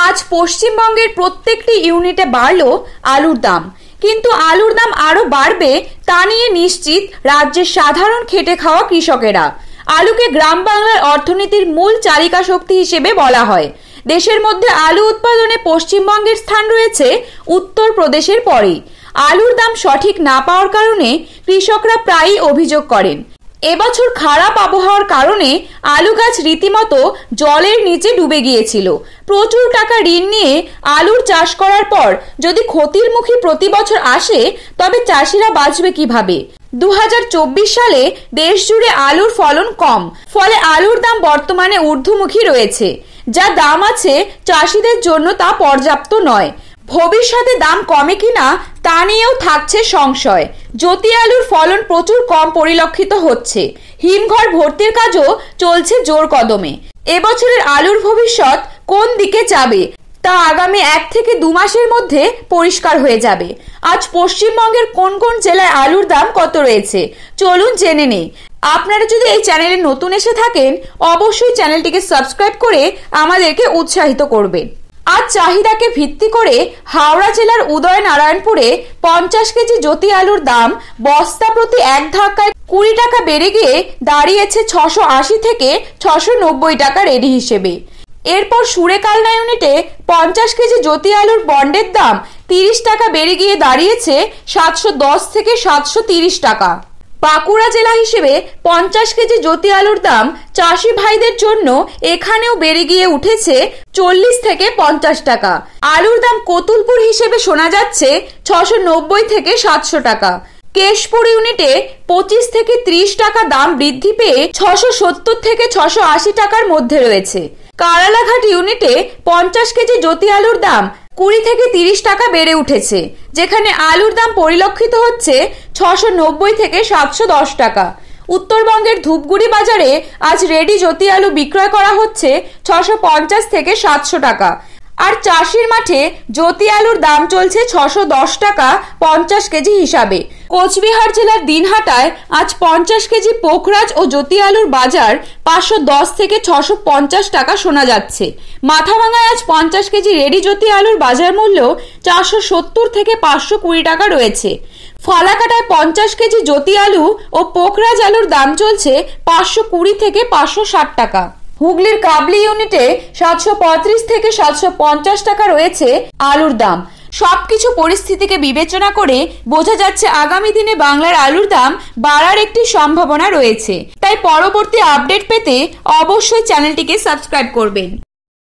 আজ পশ্চিমবঙ্গের প্রত্যেকটি ইউনিটে বাড়ল আলুর দাম, কিন্তু আলুর দাম আরো বাড়বে তা নিয়ে নিশ্চিত রাজ্যের সাধারণ খেটে খাওয়া কৃষকেরা। আলুকে গ্রাম বাংলার অর্থনীতির মূল চালিকা শক্তি হিসেবে বলা হয়। দেশের মধ্যে আলু উৎপাদনে পশ্চিমবঙ্গের স্থান রয়েছে উত্তরপ্রদেশের পরেই। আলুর দাম সঠিক না পাওয়ার কারণে কৃষকরা প্রায়ই অভিযোগ করেন, এবছর খারাপ আবহাওয়ার কারণে আলু গাছ রীতিমতো জলের নিচে ডুবে গিয়েছিল। প্রচুর টাকা ঋণ নিয়ে আলুর চাষ করার পর যদি ক্ষতির মুখে প্রতি বছর আসে, তবে চাষিরা বাঁচবে কিভাবে? 2024 সালে দেশ জুড়ে আলুর ফলন কম, ফলে আলুর দাম বর্তমানে ঊর্ধ্বমুখী রয়েছে। যা দাম আছে চাষিদের জন্য তা পর্যাপ্ত নয়। ভবিষ্যতে দাম কমে কিনা তা নিয়েও থাকছে সংশয়। জ্যোতি আলুর ফলন প্রচুর কম পরিলক্ষিত হচ্ছে। হিমঘর ভর্তির কাজও চলছে জোর কদমে। এবছরের আলুর ভবিষ্যৎ কোন দিকে যাবে তা আগামী 1 থেকে 2 মাসের মধ্যে পরিষ্কার হয়ে যাবে। আজ পশ্চিমবঙ্গের কোন কোন জেলায় আলুর দাম কত রয়েছে চলুন জেনে নেই। আপনারা যদি এই চ্যানেলে নতুন এসে থাকেন, অবশ্যই চ্যানেলটিকে সাবস্ক্রাইব করে আমাদেরকে উৎসাহিত করবেন। আজ চাহিদাকে ভিত্তি করে হাওড়া জেলার উদয়নারায়ণপুরে 50 কেজি জ্যোতি আলুর দাম বস্তা প্রতি এক ধাক্কায় 20 টাকা বেড়ে গিয়ে দাঁড়িয়েছে 680 থেকে 690 টাকা রেডি হিসেবে। এরপর সুরেকালনা ইউনিটে 50 কেজি জ্যোতি আলুর বন্ডের দাম 30 টাকা বেড়ে গিয়ে দাঁড়িয়েছে 710 থেকে 730 টাকা। বাঁকুড়া জেলা হিসেবে 50 কেজি জ্যোতি আলুর দাম চাষি ভাইদের জন্য এখানেও বেড়ে গিয়ে উঠেছে 40 থেকে 50 টাকা। আলুর দাম কতুলপুর হিসেবে শোনা যাচ্ছে 690 থেকে 700 টাকা। কেশপুর ইউনিটে 25 থেকে 30 টাকা দাম বৃদ্ধি পেয়ে 670 থেকে 680 টাকার মধ্যে রয়েছে। কারালাঘাট ইউনিটে 50 কেজি জ্যোতি আলুর দাম 20 থেকে 30 টাকা বেড়ে উঠেছে, যেখানে আলুর দাম পরিলক্ষিত হচ্ছে 690 থেকে 710 টাকা। উত্তরবঙ্গের ধূপগুড়ি বাজারে আজ রেডি জ্যোতি আলু বিক্রয় করা হচ্ছে 650 থেকে 700 টাকা। আর চাষির মাঠে জ্যোতি আলুর দাম চলছে 610 টাকা 50 কেজি হিসাবে। কোচবিহার জেলার দিনহাটায় আজ 50 কেজি পোখরাজ ও জ্যোতি আলুর বাজার 510 থেকে 650 টাকা শোনা যাচ্ছে। মাথাভাঙায় আজ 50 কেজি রেডি জ্যোতি আলুর বাজার মূল্য 470 থেকে 520 টাকা রয়েছে। ফালাকাটায় 50 কেজি জ্যোতি আলু ও পোখরাজ আলুর দাম চলছে 520 থেকে 560 টাকা। হুগলির কাবলি ইউনিটে 735 থেকে 750 টাকা রয়েছে আলুর দাম। সবকিছু পরিস্থিতিকে বিবেচনা করে বোঝা যাচ্ছে আগামী দিনে বাংলার আলুর দাম বাড়ার একটি সম্ভাবনা রয়েছে। তাই পরবর্তী আপডেট পেতে অবশ্যই চ্যানেলটিকে সাবস্ক্রাইব করবেন।